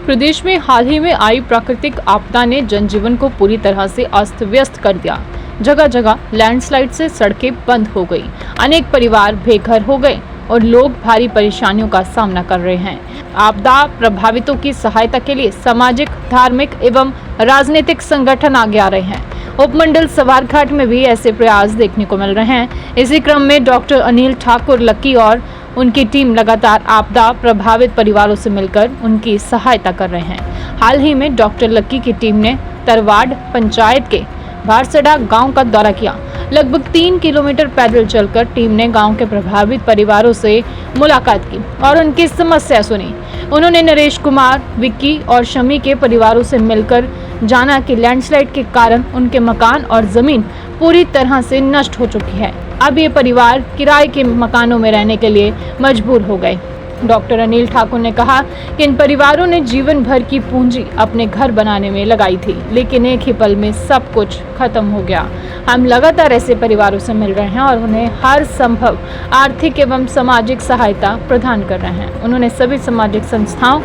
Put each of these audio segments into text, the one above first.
प्रदेश में हाल ही में आई प्राकृतिक आपदा ने जनजीवन को पूरी तरह से अस्त व्यस्त कर दिया। जगह जगह लैंडस्लाइड से सड़कें बंद हो गई, अनेक परिवार बेघर हो गए और लोग भारी परेशानियों का सामना कर रहे हैं। आपदा प्रभावितों की सहायता के लिए सामाजिक, धार्मिक एवं राजनीतिक संगठन आगे आ रहे हैं। उपमंडल सवारघाट में भी ऐसे प्रयास देखने को मिल रहे हैं। इसी क्रम में डॉक्टर अनिल ठाकुर लक्की और उनकी टीम लगातार आपदा प्रभावित परिवारों से मिलकर उनकी सहायता कर रहे हैं। हाल ही में डॉक्टर लक्की की टीम ने तरवाड़ पंचायत के भारसड़ा गांव का दौरा किया। लगभग 3 किलोमीटर पैदल चलकर टीम ने गांव के प्रभावित परिवारों से मुलाकात की और उनकी समस्या सुनी। उन्होंने नरेश कुमार, विक्की और शमी के परिवारों से मिलकर जाना कि लैंडस्लाइड के कारण उनके मकान और जमीन पूरी तरह से नष्ट हो चुकी है। अब ये परिवार किराए के मकानों में रहने के लिए मजबूर हो गए। डॉक्टर अनिल ठाकुर ने कहा कि इन परिवारों ने जीवन भर की पूंजी अपने घर बनाने में लगाई थी, लेकिन एक ही पल में सब कुछ खत्म हो गया। हम लगातार ऐसे परिवारों से मिल रहे हैं और उन्हें हर संभव आर्थिक एवं सामाजिक सहायता प्रदान कर रहे हैं। उन्होंने सभी सामाजिक संस्थाओं,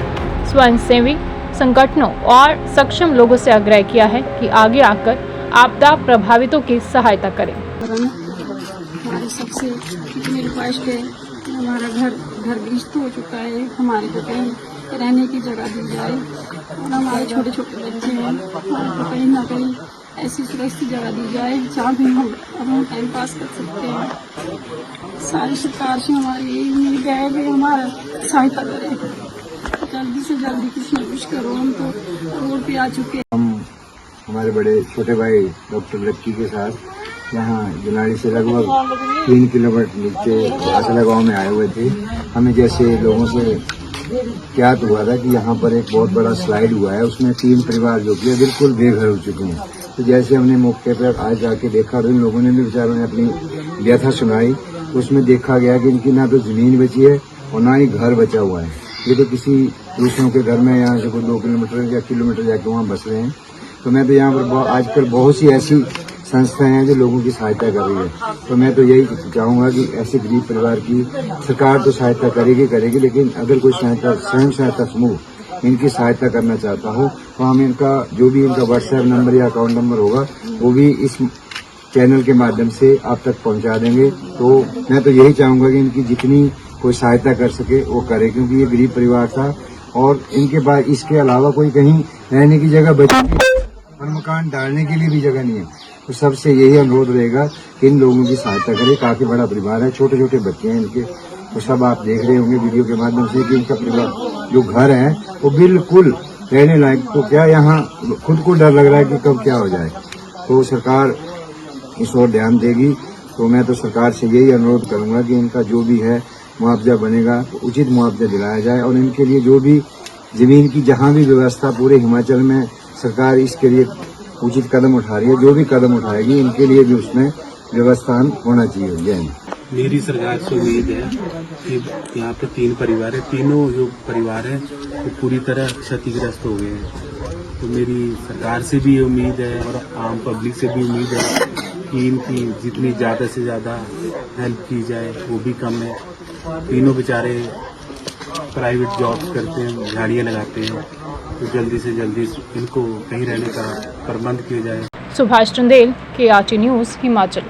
स्वयंसेवी संगठनों और सक्षम लोगों से आग्रह किया है कि आगे आकर आपदा प्रभावितों की सहायता करें। हमारे सबसे मेरे पास पे हमारा घर गिरफ्त हो चुका है। हमारे को कहीं रहने की जगह दी जाए और हमारे छोटे छोटे बच्चे हैं, हमारे को कहीं ना कहीं ऐसी सुरक्षित जगह दी जाए जहाँ भी हम अपना टाइम पास कर सकते हैं। सारी सरकार से हमारी यही उम्मीद है कि हमारा सहायता करें, जल्दी से जल्दी कुछ न कुछ करो। हम तो रोड पे आ चुके हैं। हम हमारे बड़े छोटे भाई डॉक्टर लक्की के साथ यहाँ जुनाड़ी से लगभग 3 किलोमीटर नीचे भारसड़ा गाँव में आए हुए थे। हमें जैसे लोगों से ज्ञात हुआ था कि यहाँ पर एक बहुत बड़ा स्लाइड हुआ है, उसमें 3 परिवार जो कि बिल्कुल बेघर हो चुके हैं। तो जैसे हमने मौके पर आज जाके देखा तो इन लोगों ने भी बेचारों ने अपनी व्यथा सुनाई। उसमें देखा गया कि इनकी ना तो जमीन बची है और ना ही घर बचा हुआ है। ये तो किसी दूसरों के घर में यहाँ से कोई 2 किलोमीटर या किलोमीटर जाके वहाँ बस रहे हैं। तो मैं तो यहाँ पर आजकल बहुत सी ऐसी संस्थाएं हैं जो लोगों की सहायता कर रही है। तो मैं तो यही चाहूंगा कि ऐसे गरीब परिवार की सरकार तो सहायता करेगी, लेकिन अगर कोई स्वयं सहायता समूह इनकी सहायता करना चाहता हो तो हम इनका जो भी इनका व्हाट्सएप नंबर या अकाउंट नंबर होगा वो भी इस चैनल के माध्यम से आप तक पहुंचा देंगे। तो मैं तो यही चाहूंगा कि इनकी जितनी कोई सहायता कर सके वो करे, क्योंकि ये गरीब परिवार था और इनके पास इसके अलावा कोई कहीं रहने की जगह बची और मकान डालने के लिए भी जगह नहीं है। तो सबसे यही अनुरोध रहेगा कि इन लोगों की सहायता करें। काफी बड़ा परिवार है, छोटे छोटे बच्चे हैं इनके, तो सब आप देख रहे होंगे वीडियो के माध्यम से कि इनका परिवार जो घर है वो बिल्कुल रहने लायक, तो क्या यहाँ खुद को डर लग रहा है कि कब क्या हो जाए। तो सरकार इस ओर ध्यान देगी। तो मैं तो सरकार से यही अनुरोध करूंगा कि इनका जो भी है मुआवजा बनेगा तो उचित मुआवजा दिलाया जाए और इनके लिए जो भी जमीन की जहाँ भी व्यवस्था पूरे हिमाचल में सरकार इसके लिए उचित कदम उठा रही है, जो भी कदम उठाएगी इनके लिए भी उसमें व्यवस्था होना चाहिए। जय। मेरी सरकार से उम्मीद है कि यहाँ पे 3 परिवार है, तीनों जो परिवार है वो पूरी तरह क्षतिग्रस्त हो गए हैं। तो मेरी सरकार से भी ये उम्मीद है और आम पब्लिक से भी उम्मीद है कि इनकी जितनी ज़्यादा से ज़्यादा हेल्प की जाए वो भी कम है। तीनों बेचारे प्राइवेट जॉब्स करते हैं, झाड़ियाँ लगाते हैं, तो जल्दी से जल्दी इनको कहीं रहने का प्रबंध किया जाए। Subhash Chandel, KRT news, Himachal.